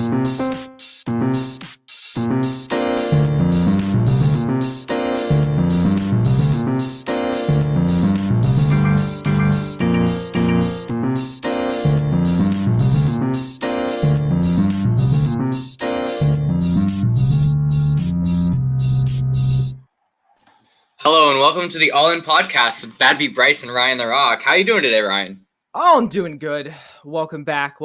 Hello and welcome to the All In Podcast with Bad Beat Bryce and Ryan the Rock. How are you doing today, Ryan? Oh, I'm doing good. Welcome back.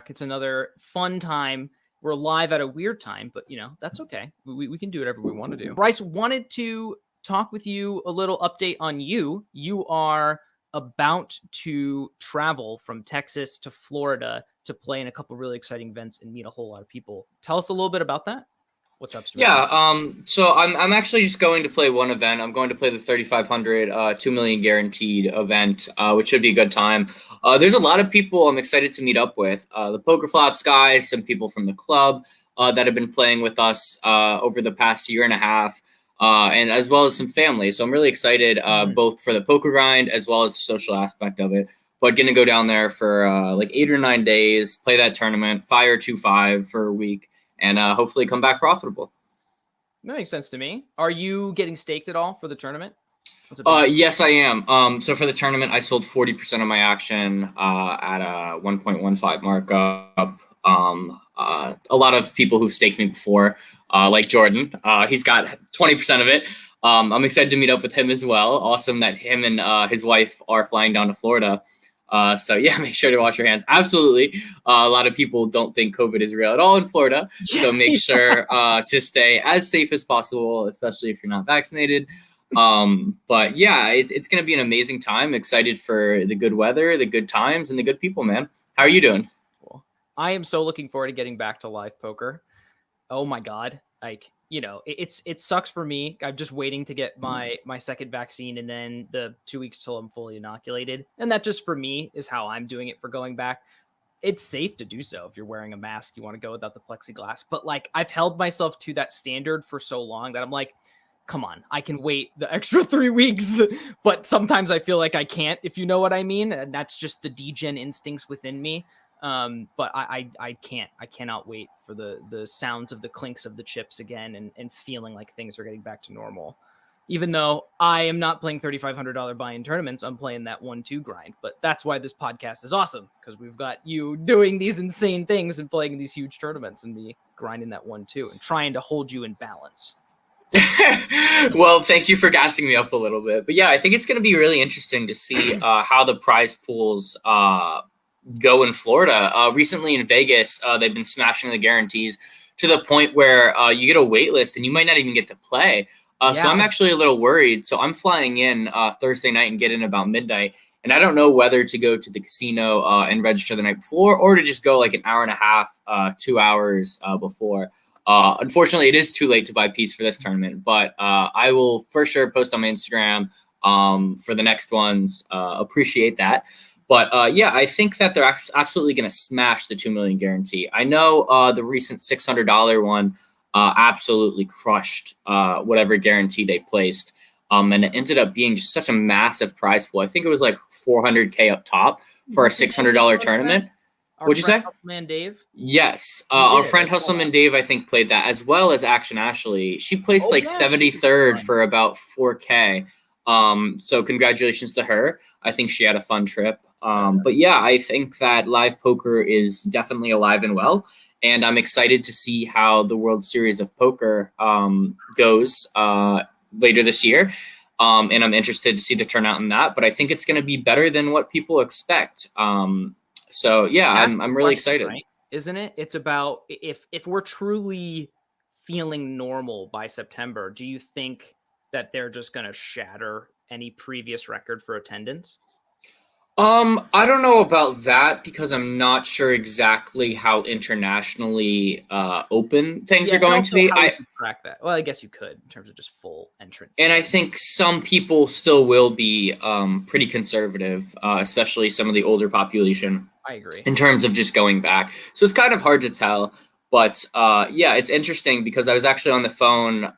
It's another fun time. We're live at a weird time, but that's okay. We can do whatever we want to do. Bryce, wanted to talk with you a little update on you. You are about to travel from Texas to Florida to play in a couple really exciting events and meet a whole lot of people. Tell us a little bit about that. What's up, Stuart? Yeah, so I'm actually just going to play one event. I'm going to play the 3,500 2 million guaranteed event, which should be a good time. There's a lot of people I'm excited to meet up with. The Poker Flaps guys, some people from the club that have been playing with us over the past year and a half, and as well as some family. So I'm really excited both for the poker grind as well as the social aspect of it. But going to go down there for like 8 or 9 days, play that tournament, fire 2-5 for a week, and hopefully come back profitable. That makes sense to me. Are you getting staked at all for the tournament? Yes, I am. So for the tournament, I sold 40% of my action at a 1.15 markup. A lot of people who've staked me before, like Jordan, he's got 20% of it. I'm excited to meet up with him as well. Awesome that him and his wife are flying down to Florida. So yeah, make sure to wash your hands. Absolutely. A lot of people don't think COVID is real at all in Florida. So make sure to stay as safe as possible, especially if you're not vaccinated. But yeah, it's going to be an amazing time. Excited for the good weather, the good times, and the good people, man. How are you doing? Cool. I am so looking forward to getting back to live poker. Oh my God. Like, it sucks for me. I'm just waiting to get my second vaccine and then the 2 weeks till I'm fully inoculated. And that just for me is how I'm doing it for going back. It's safe to do so. If you're wearing a mask, you want to go without the plexiglass. But like, I've held myself to that standard for so long that I'm like, come on, I can wait the extra 3 weeks. But sometimes I feel like I can't, if you know what I mean. And that's just the degen instincts within me. But I cannot wait for the sounds of the clinks of the chips again and feeling like things are getting back to normal. Even though I am not playing $3,500 buy-in tournaments, I'm playing that 1-2 grind. But that's why this podcast is awesome, because we've got you doing these insane things and playing these huge tournaments and me grinding that 1-2 and trying to hold you in balance. Well, thank you for gassing me up a little bit. But yeah, I think it's going to be really interesting to see how the prize pools go in Florida. Recently in Vegas, they've been smashing the guarantees to the point where you get a wait list and you might not even get to play. So I'm actually a little worried. So I'm flying in Thursday night and get in about midnight. And I don't know whether to go to the casino and register the night before or to just go like an hour and a half, 2 hours before. Unfortunately, it is too late to buy Peace for this tournament, but I will for sure post on my Instagram for the next ones. Appreciate that. But yeah, I think that they're absolutely going to smash the 2 million guarantee. I know the recent $600 one absolutely crushed whatever guarantee they placed. And it ended up being just such a massive prize pool. I think it was like $400K up top for a $600 tournament. What'd you say? Hustleman Dave? Yes. Our friend Hustleman Dave, I think, played that, as well as Action Ashley. She placed 73rd for about 4K. So congratulations to her. I think she had a fun trip. But yeah, I think that live poker is definitely alive and well. And I'm excited to see how the World Series of Poker goes later this year. And I'm interested to see the turnout in that. But I think it's going to be better than what people expect. So yeah, I'm really excited. Right? Isn't it? It's about if we're truly feeling normal by September, do you think that they're just going to shatter any previous record for attendance? I don't know about that because I'm not sure exactly how internationally open things are going to be. I track that. Well, I guess you could in terms of just full entrance. And I think some people still will be pretty conservative, especially some of the older population. I agree. In terms of just going back. So it's kind of hard to tell. But yeah, it's interesting because I was actually on the phone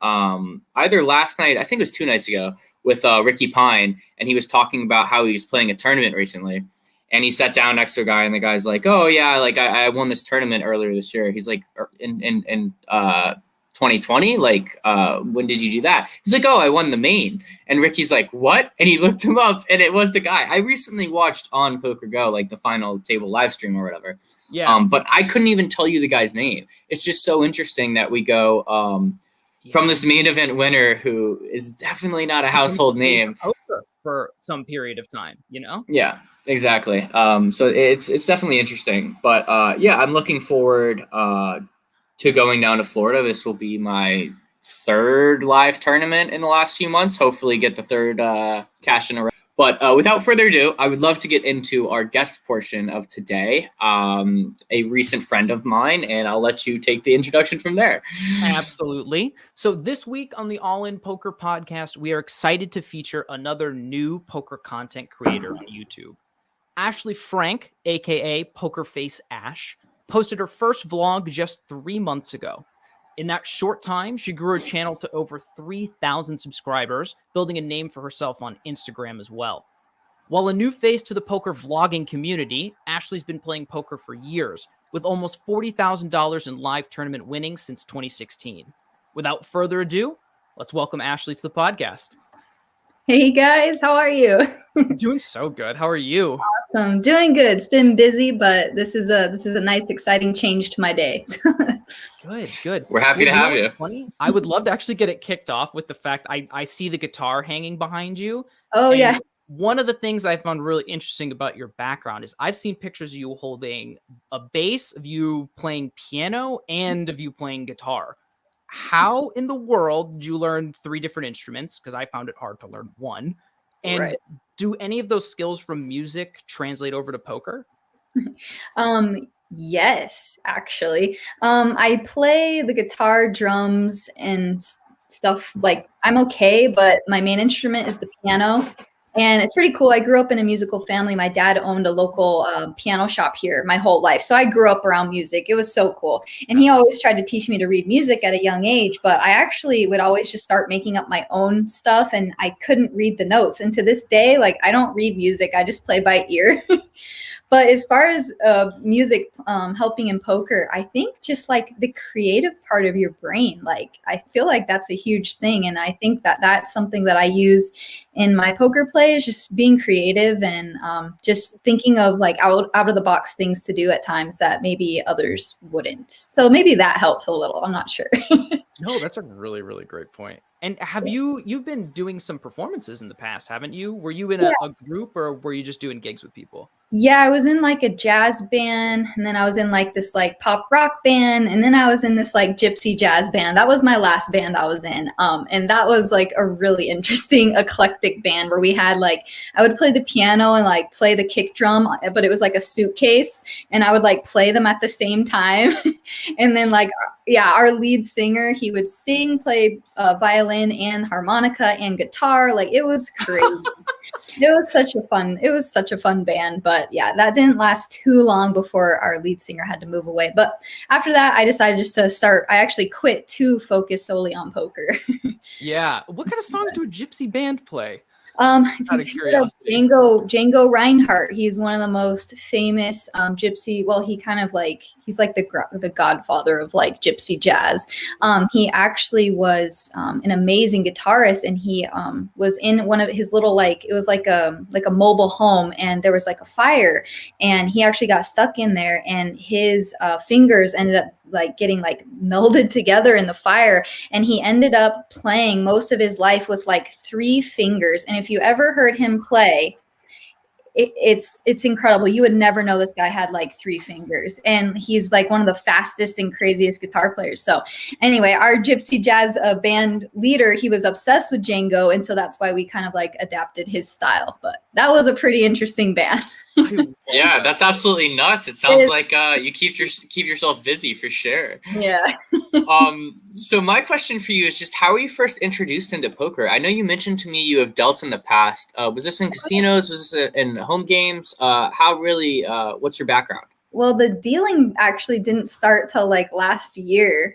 either last night, I think it was 2 nights ago, with Ricky Pine, and he was talking about how he was playing a tournament recently. And he sat down next to a guy, and the guy's like, "Oh yeah, like I won this tournament earlier this year." He's like, in 2020, like when did you do that? He's like, "Oh, I won the main." And Ricky's like, "What?" And he looked him up, and it was the guy. I recently watched on Poker Go, like the final table live stream or whatever. Yeah. But I couldn't even tell you the guy's name. It's just so interesting that we go from this main event winner who is definitely not a household name for some period of time, you know? Yeah, exactly. So it's definitely interesting, but yeah, I'm looking forward to going down to Florida. This will be my third live tournament in the last few months. Hopefully get the third cash in a row. But without further ado, I would love to get into our guest portion of today, a recent friend of mine, and I'll let you take the introduction from there. Absolutely. So this week on the All In Poker podcast, we are excited to feature another new poker content creator on YouTube. Ashley Frank, aka Pokerfaceash, posted her first vlog just 3 months ago. In that short time, she grew her channel to over 3,000 subscribers, building a name for herself on Instagram as well. While a new face to the poker vlogging community, Ashley's been playing poker for years, with almost $40,000 in live tournament winnings since 2016. Without further ado, let's welcome Ashley to the podcast. Hey guys, how are you? Doing so good. How are you? Awesome. Doing good. It's been busy, but this is a nice, exciting change to my day. Good. We're happy to have you. Funny. I would love to actually get it kicked off with the fact I see the guitar hanging behind you. Oh yeah. One of the things I found really interesting about your background is I've seen pictures of you holding a bass, of you playing piano, and of you playing guitar. How in the world did you learn 3 different instruments? Because I found it hard to learn one. And do any of those skills from music translate over to poker? Yes, actually. I play the guitar, drums, and stuff. Like I'm okay, but my main instrument is the piano. And it's pretty cool. I grew up in a musical family. My dad owned a local piano shop here my whole life. So I grew up around music. It was so cool. And he always tried to teach me to read music at a young age, but I actually would always just start making up my own stuff and I couldn't read the notes. And to this day, like I don't read music. I just play by ear. But as far as music helping in poker, I think just like the creative part of your brain, like I feel like that's a huge thing. And I think that that's something that I use in my poker play is just being creative and just thinking of like out of the box things to do at times that maybe others wouldn't. So maybe that helps a little. I'm not sure. No, that's a really, really great point. And have you've been doing some performances in the past, haven't you? Were you in a group or were you just doing gigs with people? Yeah, I was in like a jazz band, and then I was in like this like pop rock band, and then I was in this like gypsy jazz band. That was my last band I was in. And that was like a really interesting eclectic band where we had like I would play the piano and like play the kick drum, but it was like a suitcase, and I would like play them at the same time. And then like our lead singer, he would sing, play violin and harmonica and guitar. Like it was crazy. It was such a fun band, but yeah, that didn't last too long before our lead singer had to move away. But after that, I decided just to start. I actually quit to focus solely on poker. Yeah. What kind of songs do a gypsy band play? If you've heard of Django Reinhardt, he's one of the most famous gypsy. Well, he's like the godfather of like gypsy jazz. He actually was an amazing guitarist, and he was in one of his little it was like a mobile home, and there was like a fire, and he actually got stuck in there, and his fingers ended up like getting like melded together in the fire, and he ended up playing most of his life with like 3 fingers. And if you ever heard him play, it's incredible. You would never know this guy had like 3 fingers, and he's like one of the fastest and craziest guitar players. So anyway, our gypsy jazz band leader, he was obsessed with Django, and so that's why we kind of like adapted his style. But that was a pretty interesting band. Yeah, that's absolutely nuts. It sounds like you keep yourself busy for sure. Yeah. So my question for you is just how were you first introduced into poker? I know you mentioned to me you have dealt in the past. Was this in casinos? Was this in home games? What's your background? Well, the dealing actually didn't start till like last year.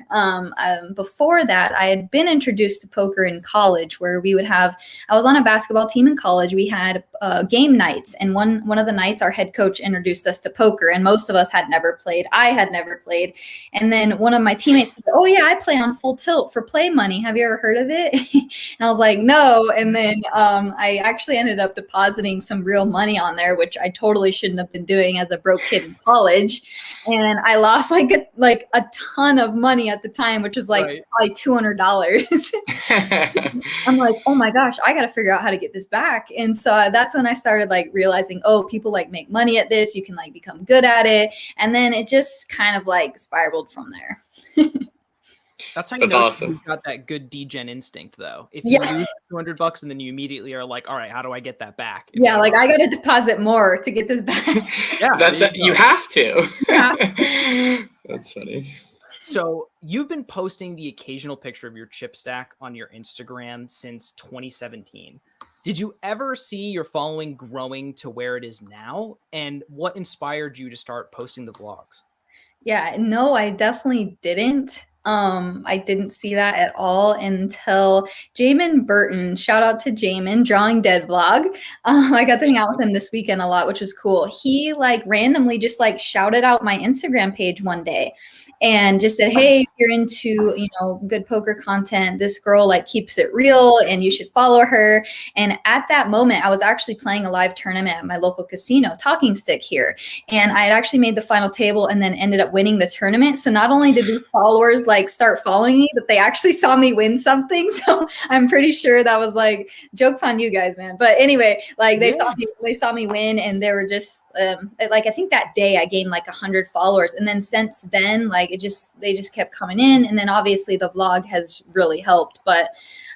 Before that, I had been introduced to poker in college, where I was on a basketball team in college. We had game nights, and one of the nights, our head coach introduced us to poker, and most of us had never played. I had never played, and then one of my teammates said, "Oh yeah, I play on Full Tilt for play money. Have you ever heard of it?" And I was like, "No." And then I actually ended up depositing some real money on there, which I totally shouldn't have been doing as a broke kid in college. And I lost like a ton of money at the time, which was like probably $200. I'm like, oh my gosh, I got to figure out how to get this back. And so that's when I started like realizing, oh, people like make money at this. You can like become good at it. And then it just kind of like spiraled from there. That's how you That's know awesome. you've got that good degen instinct, though. If you lose $200 and then you immediately are like, all right, how do I get that back? It's like I got to deposit more to get this back. Yeah, you have to. That's funny. So you've been posting the occasional picture of your chip stack on your Instagram since 2017. Did you ever see your following growing to where it is now? And what inspired you to start posting the vlogs? Yeah, no, I definitely didn't. I didn't see that at all until Jamin Burton. Shout out to Jamin, Drawing Dead vlog. I got to hang out with him this weekend a lot, which was cool. He like randomly just like shouted out my Instagram page one day and just said, "Hey, if you're into, good poker content, this girl like keeps it real and you should follow her." And at that moment, I was actually playing a live tournament at my local casino, Talking Stick here. And I had actually made the final table and then ended up winning the tournament. So not only did these followers like start following me, but they actually saw me win something. So I'm pretty sure that was like, joke's on you guys, man. But anyway, like they saw me win, and they were just like, I think that day I gained like 100 followers. And then since then, like they just kept coming in. And then obviously the vlog has really helped. But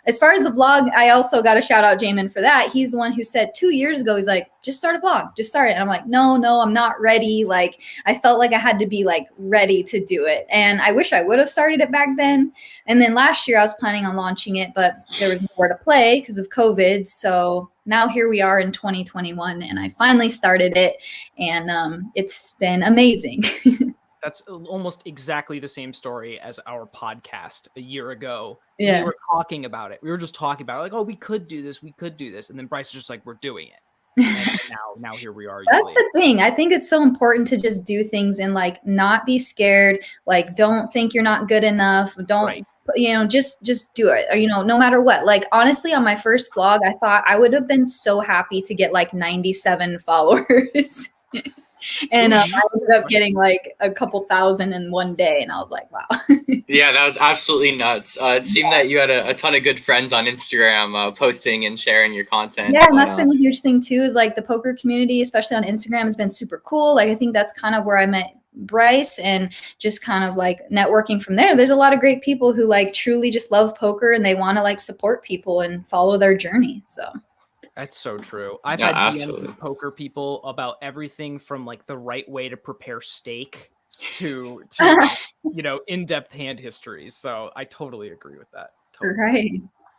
as far as the vlog, I also got to shout out Jamin for that. He's the one who said 2 years ago, he's like, just start a vlog, just start it. And I'm like, no, I'm not ready. Like, I felt like I had to be like ready to do it. And I wish I would have started it back then. And then last year I was planning on launching it, but there was nowhere to play because of COVID. So now here we are in 2021 and I finally started it, and it's been amazing. That's almost exactly the same story as our podcast a year ago. Yeah. We were talking about it. We were just talking about it, like, oh, we could do this. And then Bryce was just like, we're doing it. And now here we are. That's the thing. I think it's so important to just do things and like not be scared. Like, don't think you're not good enough. Don't, just do it. Or, no matter what. Like, honestly, on my first vlog, I thought I would have been so happy to get like 97 followers. And I ended up getting like a couple thousand in one day. And I was like, wow. Yeah, that was absolutely nuts. It seemed that you had a ton of good friends on Instagram posting and sharing your content. Yeah, and that's been a huge thing too, is like the poker community, especially on Instagram, has been super cool. Like, I think that's kind of where I met Bryce, and just kind of like networking from there. There's a lot of great people who like truly just love poker and they want to like support people and follow their journey. So that's so true. I've had DMs with poker people about everything from like the right way to prepare steak to in-depth hand histories. So I totally agree with that. Totally. Right.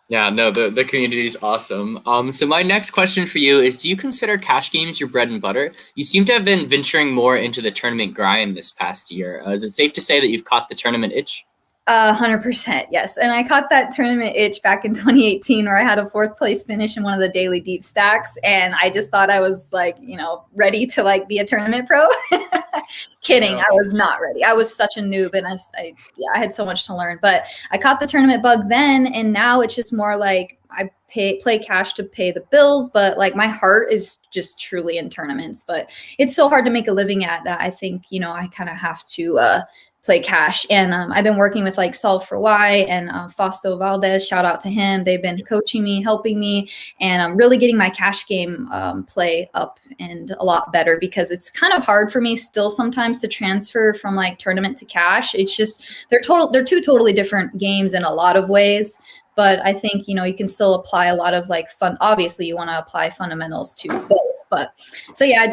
Yeah, no, the community is awesome. So my next question for you is, do you consider cash games your bread and butter? You seem to have been venturing more into the tournament grind this past year. Is it safe to say that you've caught the tournament itch? 100%, yes. And I caught that tournament itch back in 2018, where I had a 4th place finish in one of the daily deep stacks, and I just thought I was like, ready to like be a tournament pro. Kidding, I was not ready. I was such a noob, and I had so much to learn. But I caught the tournament bug then, and now it's just more like I play cash to pay the bills, but like my heart is just truly in tournaments. But it's so hard to make a living at that. I think I kind of have to play cash. And I've been working with like Solve for Why and Fausto Valdez, shout out to him. They've been coaching me, helping me, and I'm really getting my cash game play up and a lot better, because it's kind of hard for me still sometimes to transfer from like tournament to cash. It's just, they're two totally different games in a lot of ways. But I think, you can still apply a lot of like fun. Obviously you want to apply fundamentals to both. But so yeah,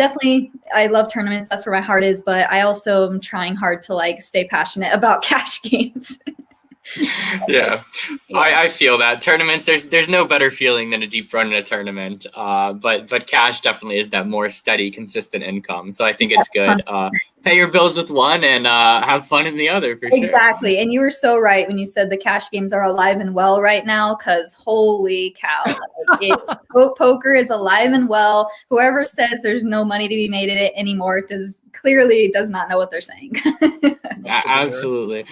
I love tournaments. That's where my heart is. But I also am trying hard to like stay passionate about cash games. Yeah. I feel that tournaments, there's no better feeling than a deep run in a tournament. But cash definitely is that more steady, consistent income. So I think it's good. Pay your bills with one and have fun in the other, for sure. Exactly. And you were so right when you said the cash games are alive and well right now, because holy cow, poker is alive and well. Whoever says there's no money to be made in it anymore clearly does not know what they're saying. Absolutely.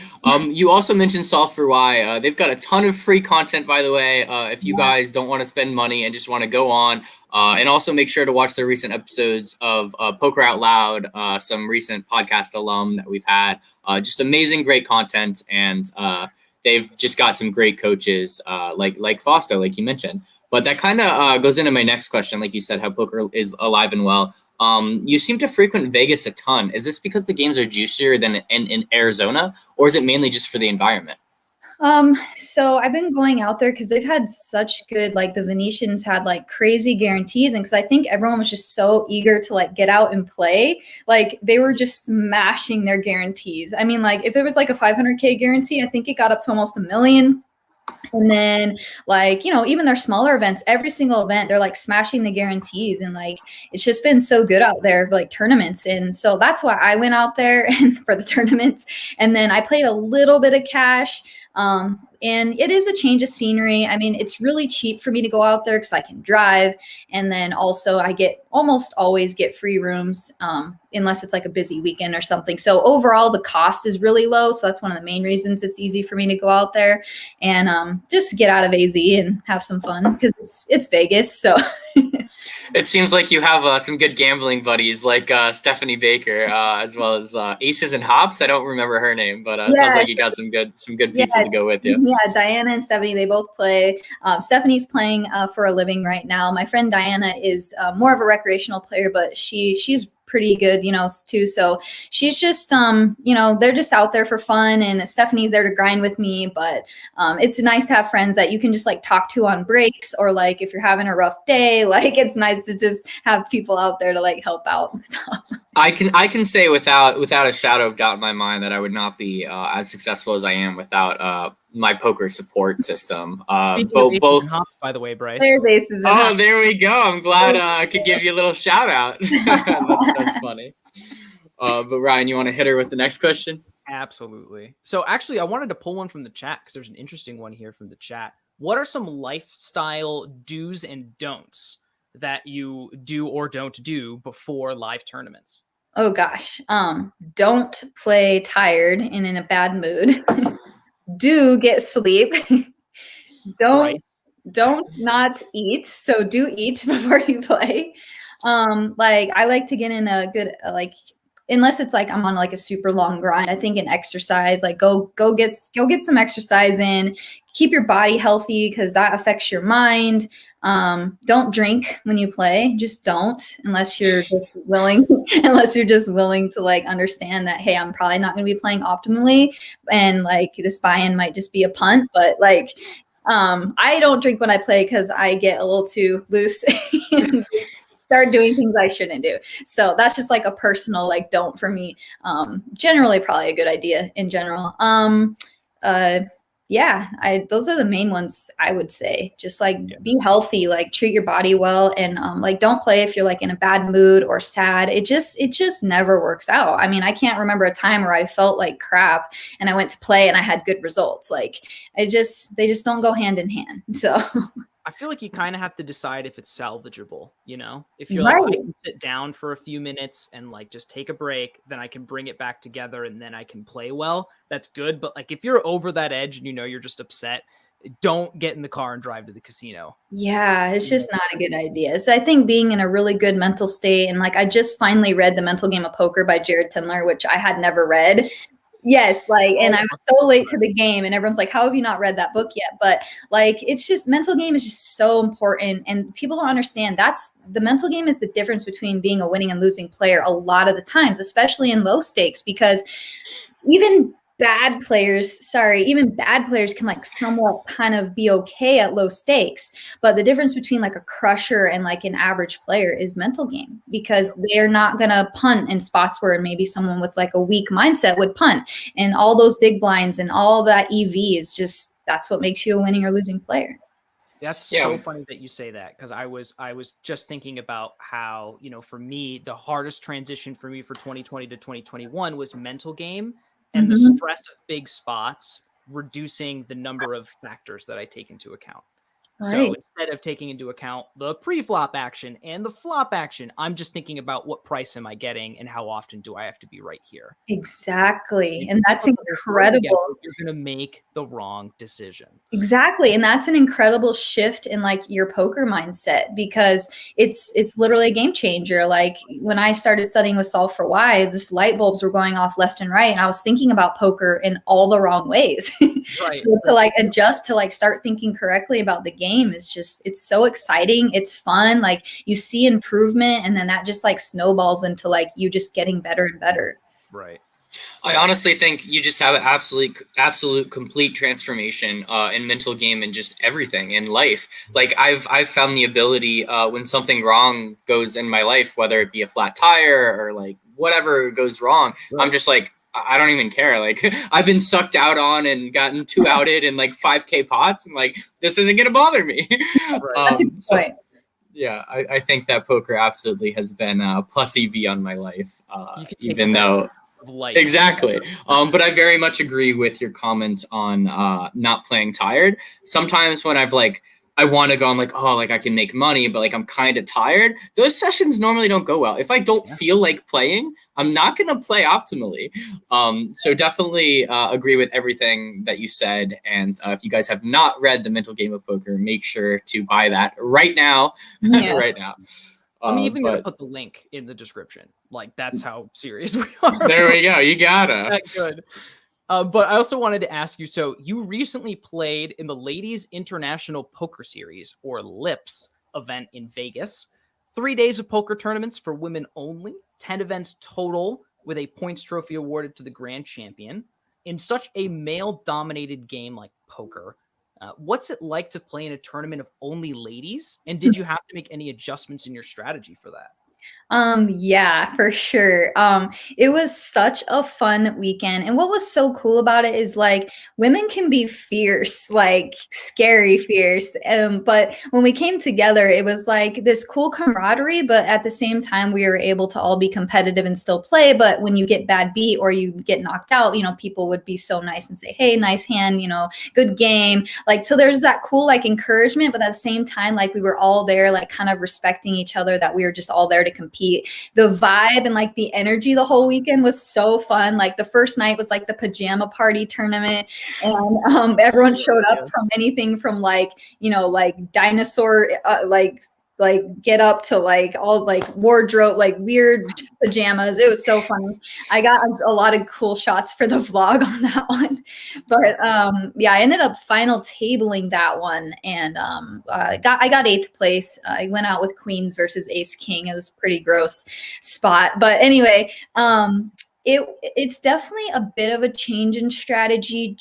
You also mentioned Solve for Why. They've got a ton of free content, by the way. If you guys don't want to spend money and just want to go on, and also make sure to watch the recent episodes of Poker Out Loud, some recent podcast alum that we've had. Just amazing, great content, and they've just got some great coaches, like Foster, like you mentioned. But that kind of goes into my next question, like you said, how poker is alive and well. You seem to frequent Vegas a ton. Is this because the games are juicier than in Arizona, or is it mainly just for the environment? So I've been going out there because they've had such good, like the Venetians had like crazy guarantees. And because I think everyone was just so eager to like get out and play, like they were just smashing their guarantees. I mean, like if it was like a 500K guarantee, I think it got up to almost $1 million. And then like, you know, even their smaller events, every single event, they're like smashing the guarantees. And like, it's just been so good out there, like tournaments. And so that's why I went out there and for the tournaments. And then I played a little bit of cash. And it is a change of scenery. I mean, it's really cheap for me to go out there because I can drive. And then also I almost always get free rooms, unless it's like a busy weekend or something. So overall, the cost is really low. So that's one of the main reasons it's easy for me to go out there and just get out of AZ and have some fun because it's Vegas. So it seems like you have some good gambling buddies like Stephanie Baker, as well as Aces and Hops. I don't remember her name, but sounds like you got some good people to go with you. Yeah, Diana and Stephanie, they both play. Stephanie's playing for a living right now. My friend Diana is more of a recreational player, but she's pretty good, you know, too. So she's just, you know, they're just out there for fun, and Stephanie's there to grind with me. But it's nice to have friends that you can just like talk to on breaks, or like if you're having a rough day, like it's nice to just have people out there to like help out and stuff. I can say without a shadow of doubt in my mind that I would not be as successful as I am without my poker support system. Both Hops, by the way, Bryce. There's Aces and Hops. There we go. I'm glad I could give you a little shout out. That's funny. But Ryan, you want to hit her with the next question? Absolutely. So actually, I wanted to pull one from the chat because there's an interesting one here from the chat. What are some lifestyle do's and don'ts that you do or don't do before live tournaments? Oh gosh. Don't play tired and in a bad mood. Do get sleep. Don't not eat. So do eat before you play. Like I like to get in a good unless it's like I'm on like a super long grind. I think an exercise, like go get some exercise in. Keep your body healthy because that affects your mind. Don't drink when you play. Just don't, unless you're just willing to like understand that, hey, I'm probably not going to be playing optimally, and like this buy-in might just be a punt. But like, I don't drink when I play because I get a little too loose and start doing things I shouldn't do. So that's just like a personal like don't for me. Generally, probably a good idea in general. Yeah, those are the main ones I would say. Just like be healthy, like treat your body well, and like don't play if you're like in a bad mood or sad. It just never works out. I mean, I can't remember a time where I felt like crap and I went to play and I had good results. Like they just don't go hand in hand. So I feel like you kind of have to decide if it's salvageable, you know? If you're like, I can sit down for a few minutes and like just take a break, then I can bring it back together and then I can play well. That's good. But like if you're over that edge and you know you're just upset, don't get in the car and drive to the casino. Yeah, it's just not a good idea. So I think being in a really good mental state, and like I just finally read The Mental Game of Poker by Jared Timler, which I had never read. Yes, like, and I was so late to the game, and everyone's like, how have you not read that book yet? But like, it's just, mental game is just so important, and people don't understand the mental game is the difference between being a winning and losing player a lot of the times, especially in low stakes, because even bad players can like somewhat kind of be okay at low stakes. But the difference between like a crusher and like an average player is mental game, because they're not going to punt in spots where maybe someone with like a weak mindset would punt, and all those big blinds and all that EV is just, that's what makes you a winning or losing player. That's so funny that you say that, because I was just thinking about how, you know, for me, the hardest transition for me for 2020 to 2021 was mental game and the stress of big spots, reducing the number of factors that I take into account. Right. So instead of taking into account the pre-flop action and the flop action, I'm just thinking about what price am I getting and how often do I have to be right here. Exactly. And that's incredible. You're going to make the wrong decision. Exactly. And that's an incredible shift in like your poker mindset, because it's literally a game changer. Like when I started studying with Solve for Why, this light bulbs were going off left and right. And I was thinking about poker in all the wrong ways. Right. So to like adjust to like start thinking correctly about the game is just, it's so exciting. It's fun. Like you see improvement, and then that just like snowballs into like you just getting better and better. Right. I honestly think you just have an absolute complete transformation in mental game and just everything in life. Like I've found the ability when something wrong goes in my life, whether it be a flat tire or like whatever goes wrong, right. I'm just like, I don't even care. Like I've been sucked out on and gotten 2 outed in like 5K pots, and like this isn't gonna bother me. Right. That's a good point. Yeah, I think that poker absolutely has been plus EV on my life, even though. Life. Exactly. But I very much agree with your comments on not playing tired. Sometimes when I want to go, I'm like, oh, like I can make money, but like I'm kind of tired. Those sessions normally don't go well. If I don't feel like playing, I'm not going to play optimally. So definitely agree with everything that you said. And if you guys have not read The Mental Game of Poker, make sure to buy that right now. Right now. I'm even going to put the link in the description. Like, that's how serious we are. There we go. You gotta. That good. But I also wanted to ask you, so you recently played in the Ladies International Poker Series, or LIPS, event in Vegas. 3 days of poker tournaments for women only, 10 events total, with a points trophy awarded to the grand champion. In such a male-dominated game like poker, what's it like to play in a tournament of only ladies? And did you have to make any adjustments in your strategy for that? Yeah, for sure. It was such a fun weekend. And what was so cool about it is like women can be fierce, like scary fierce. But when we came together, it was like this cool camaraderie, but at the same time, we were able to all be competitive and still play. But when you get bad beat or you get knocked out, you know, people would be so nice and say, hey, nice hand, you know, good game. Like, so there's that cool, like encouragement, but at the same time, like we were all there, like kind of respecting each other, that we were just all there to compete. The vibe and like the energy the whole weekend was so fun. Like the first night was like the pajama party tournament, and everyone showed up from anything from like, you know, like dinosaur like get up to like all like wardrobe, like weird pajamas. It was so funny. I got a lot of cool shots for the vlog on that one. But yeah, I ended up final tabling that one, and I got 8th place. I went out with Queens versus Ace King. It was a pretty gross spot. But anyway, it's definitely a bit of a change in strategy.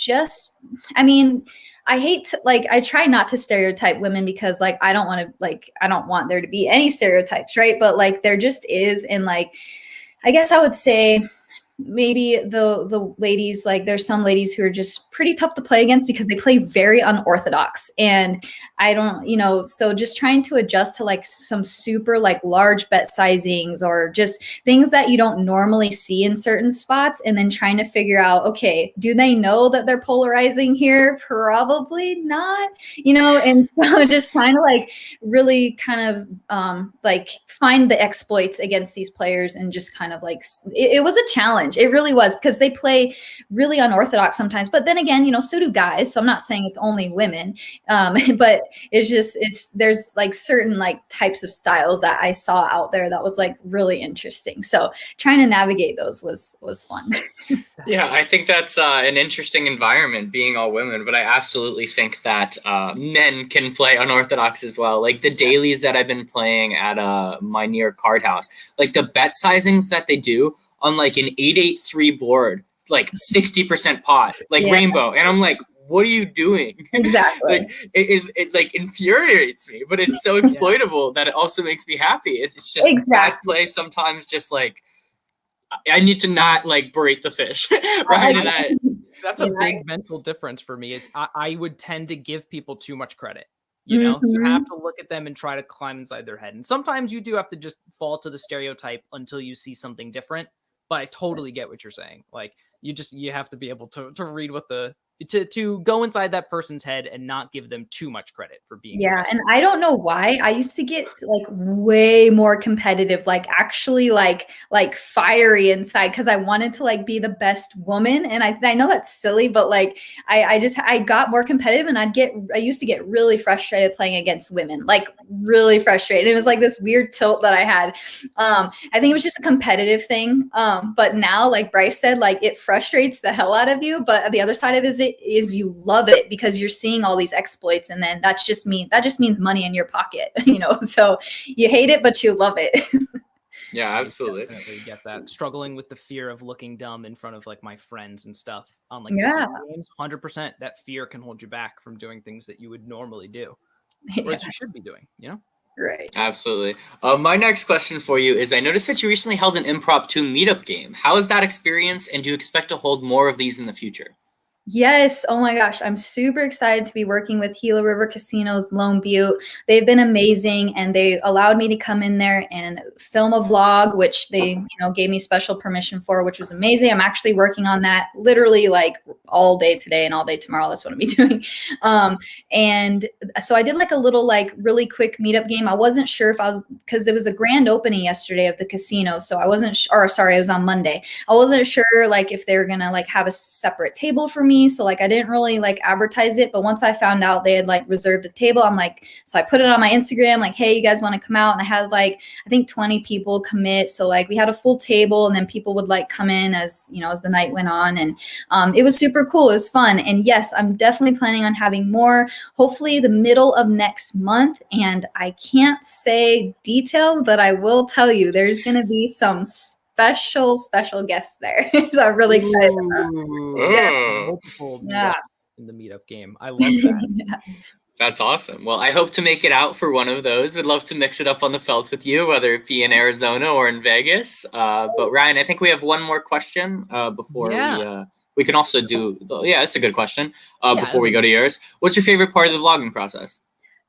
I mean, I hate to, like, I try not to stereotype women, because like I don't want there to be any stereotypes, right? But like there just is. And like I guess I would say maybe the ladies, like there's some ladies who are just pretty tough to play against because they play very unorthodox, and I don't, you know, so just trying to adjust to like some super like large bet sizings or just things that you don't normally see in certain spots, and then trying to figure out, okay, do they know that they're polarizing here? Probably not, you know. And so just trying to like really kind of like find the exploits against these players, and just kind of like it was a challenge. It really was, because they play really unorthodox sometimes. But then again, you know, so do guys. So I'm not saying it's only women, but there's like certain like types of styles that I saw out there that was like really interesting. So trying to navigate those was fun. Yeah, I think that's an interesting environment, being all women. But I absolutely think that men can play unorthodox as well. Like the dailies that I've been playing at my near card house, like the bet sizings that they do on like an 8-8-3 board, like 60% pot, like rainbow. And I'm like, what are you doing? Exactly. Like it like infuriates me, but it's so exploitable that it also makes me happy. It's just bad play sometimes, just like I need to not like berate the fish. Right. That's a big mental difference for me, is I would tend to give people too much credit. You know, you Mhm. have to look at them and try to climb inside their head. And sometimes you do have to just fall to the stereotype until you see something different. But I totally get what you're saying. Like you have to be able to read what to go inside that person's head and not give them too much credit for being the Yeah, best. and I don't know why. I used to get like way more competitive, like actually like fiery inside because I wanted to like be the best woman. And I know that's silly, but like I got more competitive and I used to get really frustrated playing against women, like really frustrated. It was like this weird tilt that I had. I think it was just a competitive thing. But now, like Bryce said, like it frustrates the hell out of you. But the other side of it is you love it because you're seeing all these exploits, and then that just means money in your pocket, you know. So you hate it, but you love it. Yeah, I absolutely. definitely get that. Struggling with the fear of looking dumb in front of like my friends and stuff on like Yeah. casino games, 100%. That fear can hold you back from doing things that you would normally do, or Yeah, that you should be doing. You know. right. Absolutely. My next question for you is: I noticed that you recently held an impromptu meetup game. How is that experience, and do you expect to hold more of these in the future? Yes. Oh my gosh. I'm super excited to be working with Gila River Casinos, Lone Butte. They've been amazing and they allowed me to come in there and film a vlog, which they, gave me special permission for, which was amazing. I'm actually working on that literally like all day today and all day tomorrow. That's what I'll be doing. And so I did like a little like really quick meetup game. I wasn't sure if I was, because it was a grand opening yesterday of the casino. So I wasn't, or sorry, it was on Monday. I wasn't sure like if they were gonna like have a separate table for me. So like I didn't really like advertise it. But once I found out they had like reserved a table, I'm like, so I put it on my Instagram, like, hey, you guys want to come out? And I had like I think 20 people commit. So like we had a full table and then people would like come in as as the night went on. And it was super cool. It was fun. And yes, I'm definitely planning on having more, hopefully the middle of next month. And I can't say details, but I will tell you there's gonna be some special guests there. So I'm really excited. Yeah. Multiple Yeah. meetups in the meetup game. I love that. Yeah. That's awesome. Well, I hope to make it out for one of those. Would love to mix it up on the felt with you, whether it be in Arizona or in Vegas. But Ryan, I think we have one more question before we can also do. Yeah, that's a good question. Before we go to yours, what's your favorite part of the vlogging process?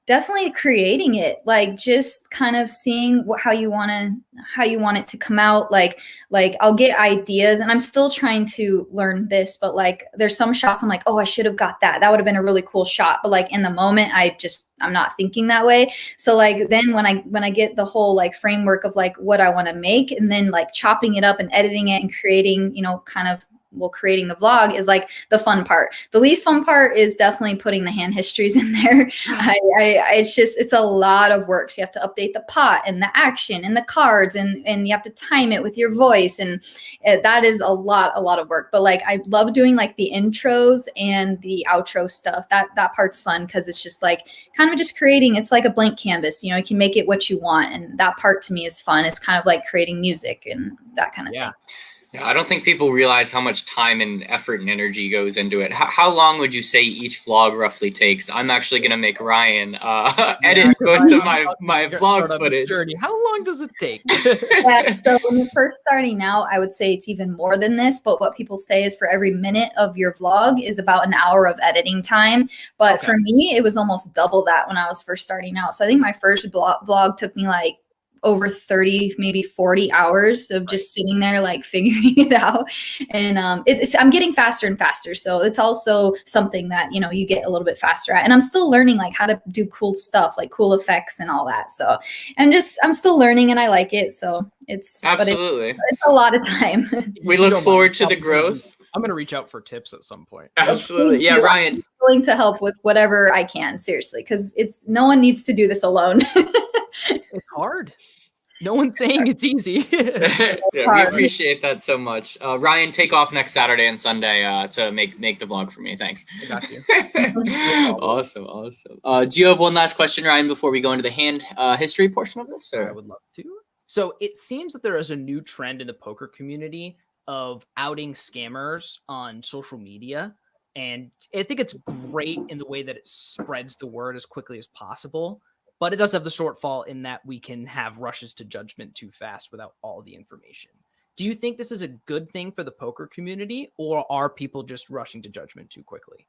Definitely creating it, like just kind of seeing how you want it to come out. Like I'll get ideas and I'm still trying to learn this, but like there's some shots I'm like, oh, I should have got that would have been a really cool shot, but like in the moment I'm not thinking that way. So like then when I get the whole like framework of like what I want to make, and then like chopping it up and editing it and creating kind of creating the vlog is like the fun part. The least fun part is definitely putting the hand histories in there. It's a lot of work. So you have to update the pot and the action and the cards, and you have to time it with your voice, and that is a lot of work. But like I love doing like the intros and the outro stuff. That part's fun because it's just like kind of just creating. It's like a blank canvas. You can make it what you want, and that part to me is fun. It's kind of like creating music and that kind of thing. Yeah, I don't think people realize how much time and effort and energy goes into it. How long would you say each vlog roughly takes? I'm actually going to make Ryan edit most of my vlog footage. How long does it take? Yeah, so when you're first starting out, I would say it's even more than this. But what people say is for every minute of your vlog is about an hour of editing time. But for me, it was almost double that when I was first starting out. So I think my first vlog took me like over 30, maybe 40 hours of just sitting there like figuring it out. And I'm getting faster and faster. So it's also something that, you get a little bit faster at. And I'm still learning like how to do cool stuff, like cool effects and all that. So I'm still learning and I like it. So it's absolutely it's a lot of time. We look forward to the growth. I'm going to reach out for tips at some point. Absolutely. Yeah, Ryan. I'm willing to help with whatever I can, seriously, because no one needs to do this alone. It's hard. No one's saying it's easy. Yeah, we appreciate that so much. Ryan, take off next Saturday and Sunday to make the vlog for me. Thanks. I got you. Awesome. Do you have one last question, Ryan, before we go into the hand history portion of this? Or? I would love to. So it seems that there is a new trend in the poker community of outing scammers on social media. And I think it's great in the way that it spreads the word as quickly as possible. But it does have the shortfall in that we can have rushes to judgment too fast without all the information. Do you think this is a good thing for the poker community, or are people just rushing to judgment too quickly?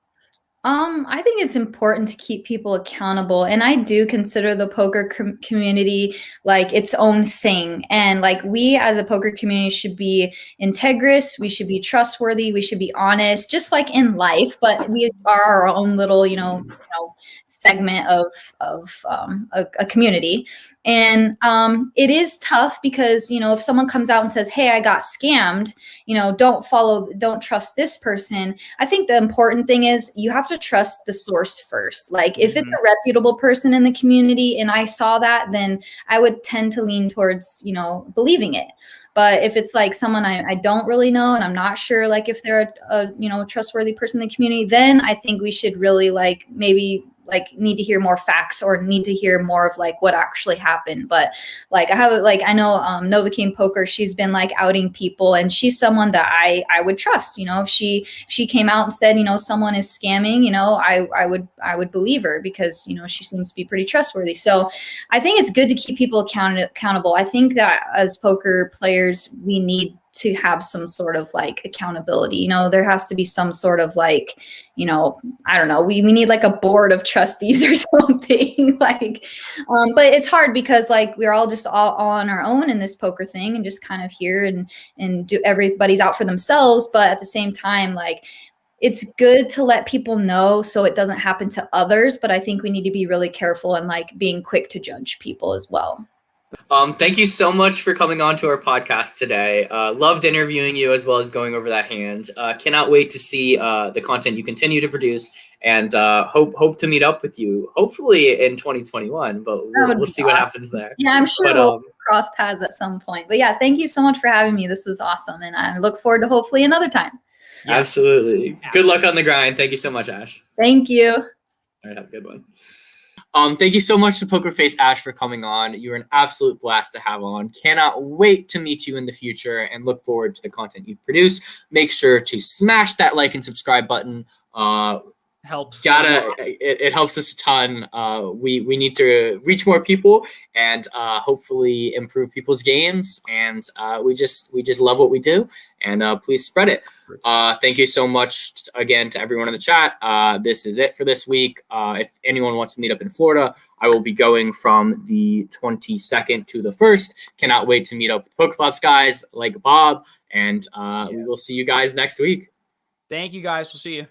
I think it's important to keep people accountable, and I do consider the poker community like its own thing. And like we as a poker community should be integrous, we should be trustworthy, we should be honest, just like in life. But we are our own little, segment of a community. And it is tough because if someone comes out and says, "Hey, I got scammed," don't trust this person. I think the important thing is you have to trust the source first. Like if it's a reputable person in the community and I saw that, then I would tend to lean towards, believing it. But if it's like someone I don't really know and I'm not sure like if they're a trustworthy person in the community, then I think we should really like maybe like need to hear more facts or need to hear more of like what actually happened. But like I know Novocaine Poker, she's been like outing people, and she's someone that I would trust. If she came out and said someone is scamming, I would believe her because she seems to be pretty trustworthy. So I think it's good to keep people accountable. I think that as poker players we need to have some sort of like accountability. There has to be some sort of like, I don't know, we need like a board of trustees or something. Like but it's hard because like we're all just all on our own in this poker thing and just kind of here and do everybody's out for themselves. But at the same time, like it's good to let people know so it doesn't happen to others. But I think we need to be really careful and like being quick to judge people as well. Thank you so much for coming on to our podcast today. Loved interviewing you as well as going over that hand. Cannot wait to see the content you continue to produce, and hope to meet up with you hopefully in 2021. But we'll see what happens there. Yeah, I'm sure we'll cross paths at some point. But yeah, thank you so much for having me. This was awesome, and I look forward to hopefully another time. Yeah. Absolutely. Good luck on the grind. Thank you so much, Ash. Thank you. All right, have a good one. Thank you so much to Pokerfaceash for coming on. You're an absolute blast to have on. Cannot wait to meet you in the future and look forward to the content you produce. Make sure to smash that like and subscribe button. Helps. It helps us a ton. We need to reach more people and hopefully improve people's games. And we just love what we do. And please spread it. Thank you so much again to everyone in the chat. This is it for this week. If anyone wants to meet up in Florida, I will be going from the 22nd to the 1st. Cannot wait to meet up with Pokerflops guys like Bob. And we will see you guys next week. Thank you guys. We'll see you.